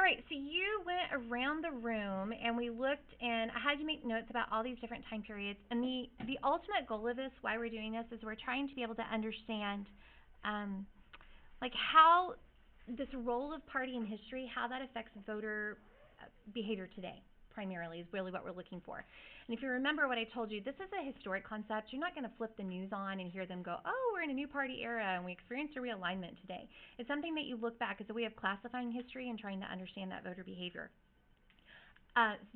right, so you went around the room and we looked, and I had you make notes about all these different time periods. And the ultimate goal of this, why we're doing this, is we're trying to be able to understand like how this role of party in history, how that affects voter behavior today, primarily, is really what we're looking for. And if you remember what I told you, this is a historic concept. You're not going to flip the news on and hear them go, oh, we're in a new party era and we experienced a realignment today. It's something that you look back as a way of classifying history and trying to understand that voter behavior.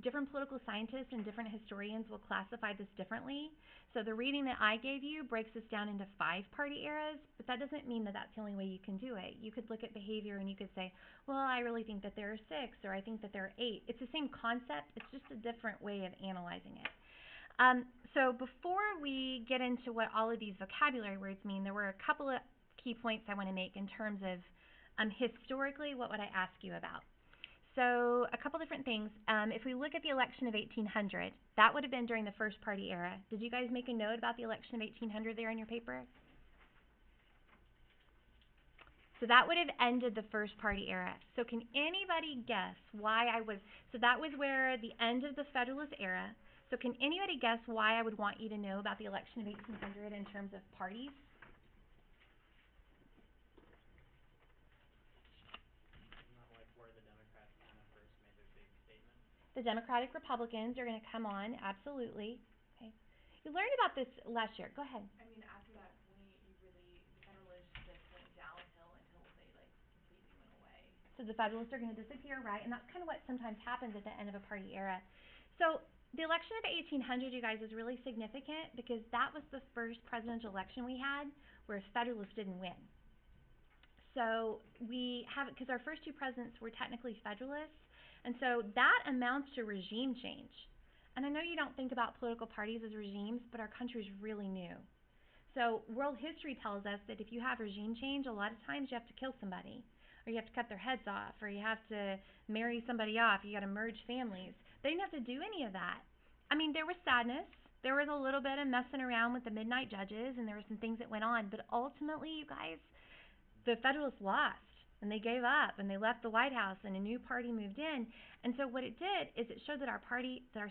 Different political scientists and different historians will classify this differently. So the reading that I gave you breaks this down into 5 party eras, but that doesn't mean that that's the only way you can do it. You could look at behavior and you could say, well, I really think that there are 6, or I think that there are 8. It's the same concept, it's just a different way of analyzing it. So before we get into what all of these vocabulary words mean, there were a couple of key points I want to make in terms of historically, what would I ask you about? So a couple different things. If we look at the election of 1800, that would have been during the first party era. Did you guys make a note about the election of 1800 there in your paper? So that would have ended the first party era. So can anybody guess why so that was where the end of the Federalist era. So can anybody guess why I would want you to know about the election of 1800 in terms of parties? The Democratic Republicans are going to come on, absolutely. Okay. You learned about this last year. Go ahead. I mean, after that point, the Federalists just went downhill until they, completely went away. So the Federalists are going to disappear, right? And that's kind of what sometimes happens at the end of a party era. So the election of 1800, you guys, is really significant because that was the first presidential election we had where a Federalist didn't win. So we have, because our first 2 presidents were technically Federalists, and so that amounts to regime change. And I know you don't think about political parties as regimes, but our country's really new. So world history tells us that if you have regime change, a lot of times you have to kill somebody, or you have to cut their heads off, or you have to marry somebody off, you got to merge families. They didn't have to do any of that. I mean, there was sadness. There was a little bit of messing around with the midnight judges, and there were some things that went on. But ultimately, you guys, the Federalists lost, and they gave up, and they left the White House, and a new party moved in. And so what it did is it showed that our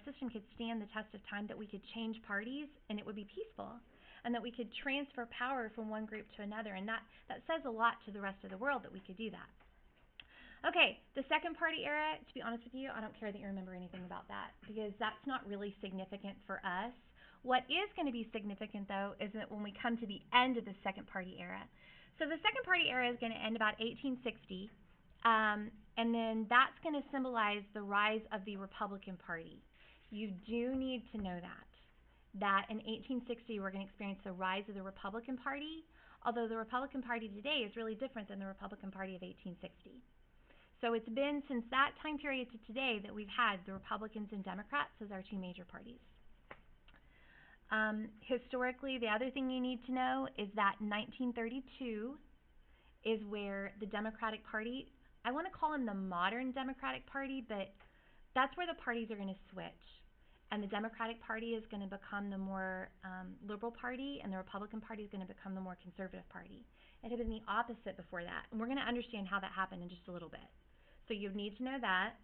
system could stand the test of time, that we could change parties, and it would be peaceful, and that we could transfer power from one group to another. And that says a lot to the rest of the world that we could do that. Okay, the second party era, to be honest with you, I don't care that you remember anything about that, because that's not really significant for us. What is going to be significant, though, is that when we come to the end of the second party era. So the second party era is going to end about 1860, and then that's going to symbolize the rise of the Republican Party. You do need to know that in 1860 we're going to experience the rise of the Republican Party, although the Republican Party today is really different than the Republican Party of 1860. So it's been since that time period to today that we've had the Republicans and Democrats as our 2 major parties. Historically, the other thing you need to know is that 1932 is where the Democratic Party, I want to call them the modern Democratic Party, but that's where the parties are going to switch. And the Democratic Party is going to become the more liberal party, and the Republican Party is going to become the more conservative party. It had been the opposite before that. And we're going to understand how that happened in just a little bit. So you need to know that.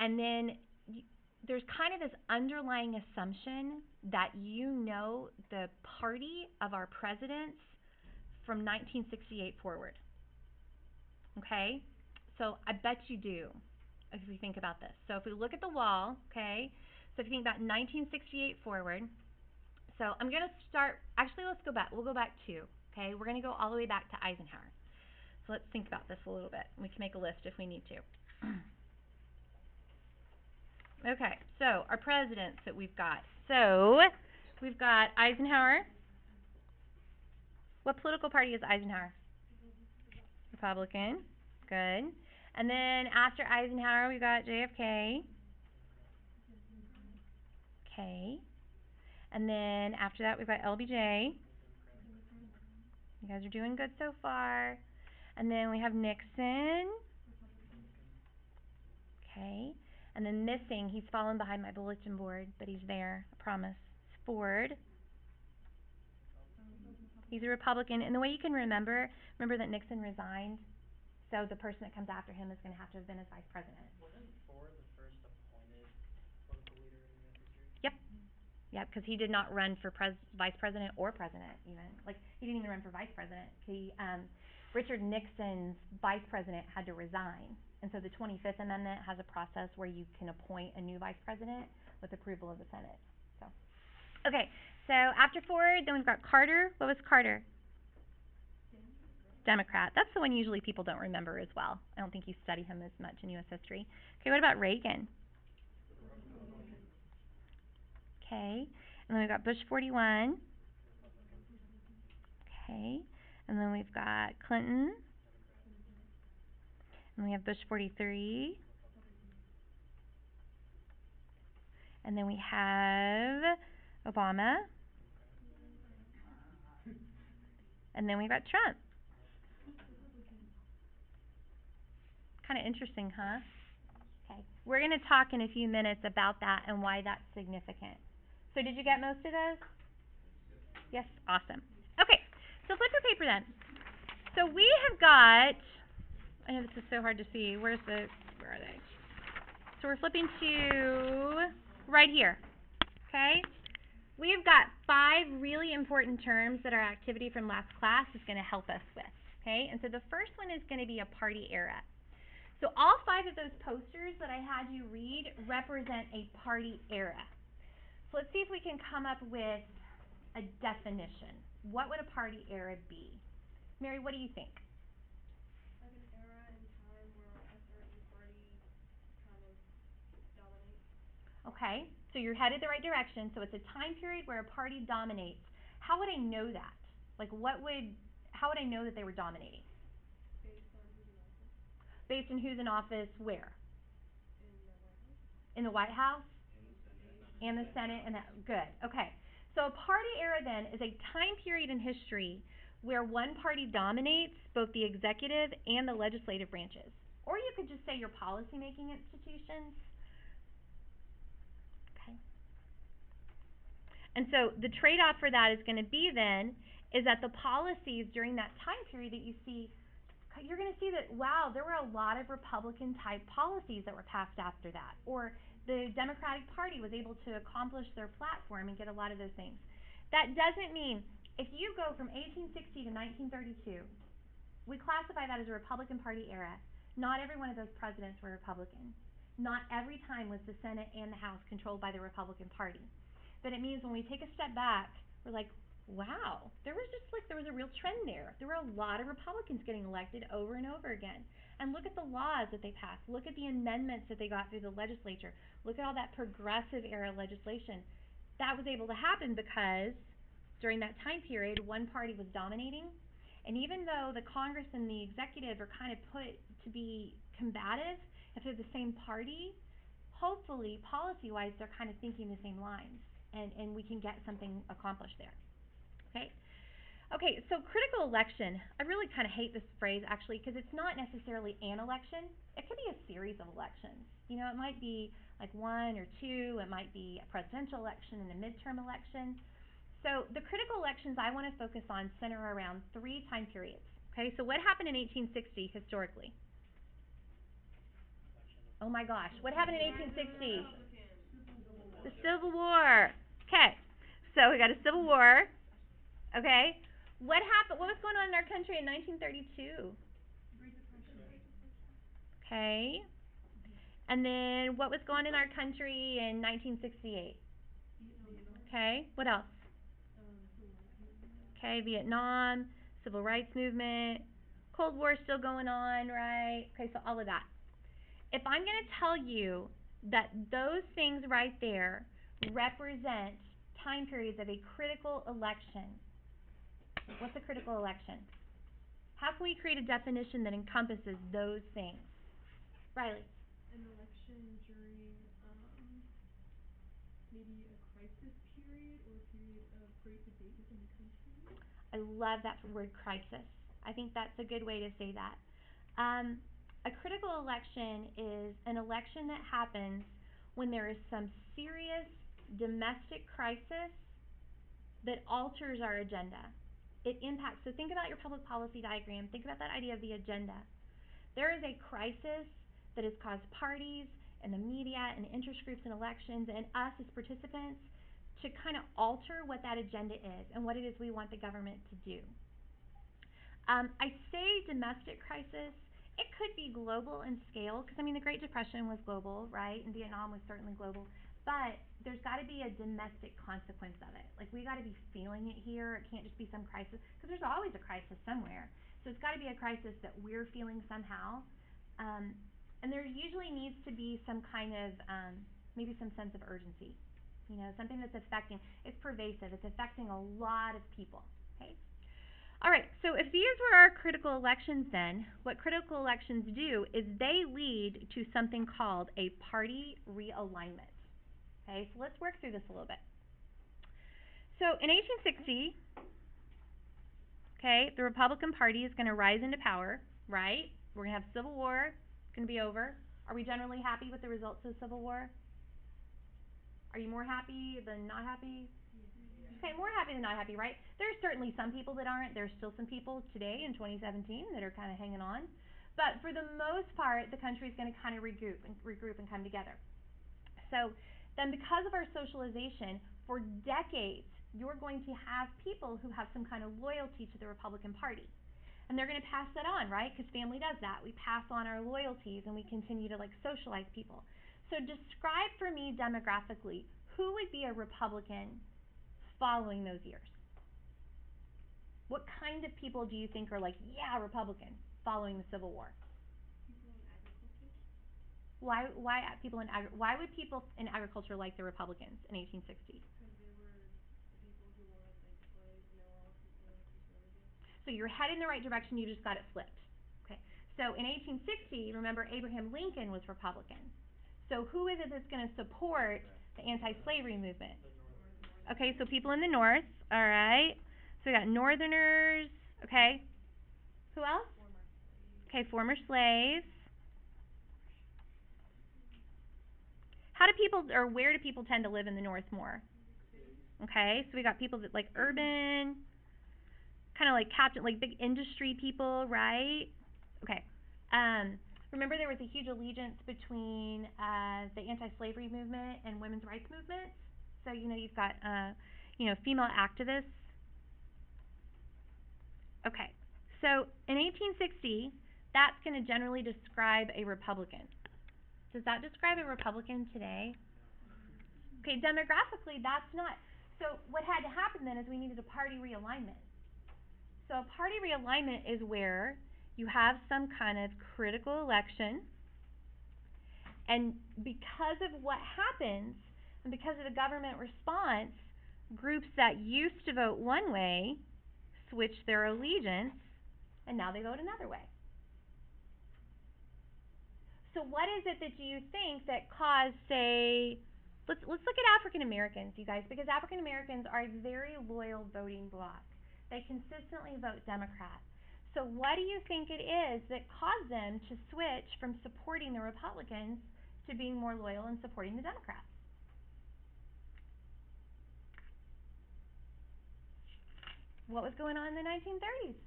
And then there's kind of this underlying assumption that you know the party of our presidents from 1968 forward. Okay? So I bet you do, if we think about this. So if we look at the wall, okay, so if you think about 1968 forward, so I'm going to start, actually let's go back. We'll go back 2, okay? We're going to go all the way back to Eisenhower. So let's think about this a little bit. We can make a list if we need to. Okay, so our presidents that we've got. So we've got Eisenhower. What political party is Eisenhower? Republican. Good. And then after Eisenhower, we've got JFK. Okay. And then after that, we've got LBJ. You guys are doing good so far. And then we have Nixon. Okay. And then missing, he's fallen behind my bulletin board, but he's there, I promise. It's Ford. He's a Republican. And the way you can remember that Nixon resigned. So the person that comes after him is going to have to have been his vice president. Wasn't Ford the first appointed political leader in U.S. history? Yep. Yep, because he did not run for vice president or president even. Like, he didn't even run for vice president. Richard Nixon's vice president had to resign. And so the 25th Amendment has a process where you can appoint a new vice president with approval of the Senate. So, okay, so after Ford, then we've got Carter. What was Carter? Democrat. That's the one usually people don't remember as well. I don't think you study him as much in U.S. history. Okay, what about Reagan? Okay, and then we've got Bush 41. Okay, and then we've got Clinton. And we have Bush 43. And then we have Obama. And then we've got Trump. Kind of interesting, huh? Okay. We're going to talk in a few minutes about that and why that's significant. So did you get most of those? Yes? Awesome. Okay. So flip your paper then. So we have got, I know this is so hard to see. Where are they? So we're flipping to right here. Okay? We've got 5 really important terms that our activity from last class is going to help us with. Okay? And so the first one is going to be a party era. So all 5 of those posters that I had you read represent a party era. So let's see if we can come up with a definition. What would a party era be? Mary, what do you think? Like an era and time where a certain party kind of dominates. Okay, so you're headed the right direction. So it's a time period where a party dominates. How would I know that? Like, how would I know that they were dominating? Based on who's in office. Based on who's in office where? In the White House. In the White House? And the Senate. And good. Okay. So a party era then is a time period in history where one party dominates both the executive and the legislative branches. Or you could just say your policy-making institutions. Okay. And so the trade-off for that is going to be then is that the policies during that time period that you see, you're going to see that, wow, there were a lot of Republican-type policies that were passed after that. Or the Democratic Party was able to accomplish their platform and get a lot of those things. That doesn't mean, if you go from 1860 to 1932, we classify that as a Republican Party era. Not every one of those presidents were Republican. Not every time was the Senate and the House controlled by the Republican Party. But it means when we take a step back, we're like, wow, there was a real trend there. There were a lot of Republicans getting elected over and over again. And look at the laws that they passed. Look at the amendments that they got through the legislature. Look at all that progressive era legislation. That was able to happen because during that time period, one party was dominating. And even though the Congress and the executive are kind of put to be combative, if they're the same party, hopefully, policy-wise, they're kind of thinking the same lines. And we can get something accomplished there. Okay? Okay, so critical election. I really kind of hate this phrase, actually, because it's not necessarily an election. It could be a series of elections. You know, it might be like 1 or 2. It might be a presidential election and a midterm election. So the critical elections I want to focus on center around 3 time periods. Okay, so what happened in 1860 historically? Oh my gosh, what happened in 1860? The Civil War. Okay, so we got a Civil War. Okay, what happened? What was going on in our country in 1932? Okay, and then what was going on in our country in 1968? Okay, what else? Okay, Vietnam, Civil Rights Movement, Cold War still going on, right? Okay, so all of that. If I'm going to tell you that those things right there represent time periods of a critical election, what's a critical election? How can we create a definition that encompasses those things? Riley? An election during maybe a crisis period or a period of great debate within the country. I love that word, crisis. I think that's a good way to say that. A critical election is an election that happens when there is some serious domestic crisis that alters our agenda. It impacts. So think about your public policy diagram. Think about that idea of the agenda. There is a crisis that has caused parties and the media and interest groups in elections and us as participants to kind of alter what that agenda is and what it is we want the government to do. I say domestic crisis. It could be global in scale, because, I mean, the Great Depression was global, right? And Vietnam was certainly global. But there's got to be a domestic consequence of it. Like, we got to be feeling it here. It can't just be some crisis, because there's always a crisis somewhere. So it's got to be a crisis that we're feeling somehow. And there usually needs to be some kind of, maybe some sense of urgency. You know, something that's affecting, it's pervasive, it's affecting a lot of people, okay? All right, so if these were our critical elections then, what critical elections do is they lead to something called a party realignment. Okay, so let's work through this a little bit. So in 1860, okay, the Republican Party is going to rise into power, right? We're going to have Civil War, it's going to be over. Are we generally happy with the results of the Civil War? Are you more happy than not happy? Okay, more happy than not happy, right? There's certainly some people that aren't. There's still some people today in 2017 that are kind of hanging on. But for the most part, the country is going to kind of regroup and come together. So then because of our socialization, for decades, you're going to have people who have some kind of loyalty to the Republican Party. And they're going to pass that on, right? Because family does that. We pass on our loyalties and we continue to, like, socialize people. So describe for me demographically who would be a Republican following those years. What kind of people do you think are like, yeah, Republican, following the Civil War? People in agriculture. Why would people in agriculture like the Republicans in 1860? Because they were the people who wanted, like, slaves, and they were all super conservative. So you're heading in the right direction, you just got it flipped. Okay. So in 1860, remember, Abraham Lincoln was Republican. So who is it that's going to support the anti-slavery movement? Okay, so people in the North, all right. So we got Northerners, okay. Who else? Okay, former slaves. How do people, or where do people tend to live in the North more? Okay, so we got people that like urban, kind of like like big industry people, right? Okay. Remember there was a huge allegiance between the anti-slavery movement and women's rights movement. So, you know, you've got, female activists. Okay, so in 1860, that's going to generally describe a Republican. Does that describe a Republican today? Okay, demographically, that's not. So what had to happen then is we needed a party realignment. So a party realignment is where you have some kind of critical election, and because of what happens, and because of the government response, groups that used to vote one way switch their allegiance, and now they vote another way. So what is it that you think that caused, say, let's look at African Americans, you guys, because African Americans are a very loyal voting bloc. They consistently vote Democrat. So what do you think it is that caused them to switch from supporting the Republicans to being more loyal and supporting the Democrats? What was going on in the 1930s?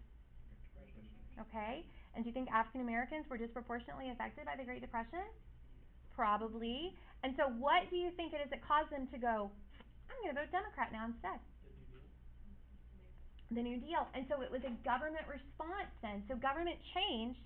Okay. And do you think African Americans were disproportionately affected by the Great Depression? Probably. And so what do you think it is that caused them to go, I'm going to vote Democrat now instead? The New Deal. And so it was a government response then. So government changed.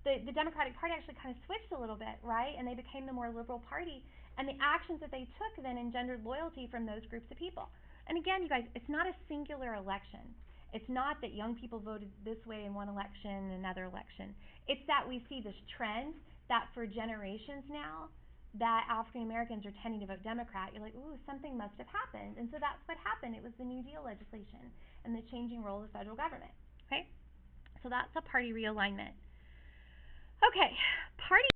The Democratic Party actually kind of switched a little bit, right? And they became the more liberal party. And the actions that they took then engendered loyalty from those groups of people. And again, you guys, it's not a singular election. It's not that young people voted this way in one election and another election. It's that we see this trend that for generations now, that African Americans are tending to vote Democrat. You're like, ooh, something must have happened. And so that's what happened. It was the New Deal legislation and the changing role of the federal government. Okay? So that's a party realignment. Okay, party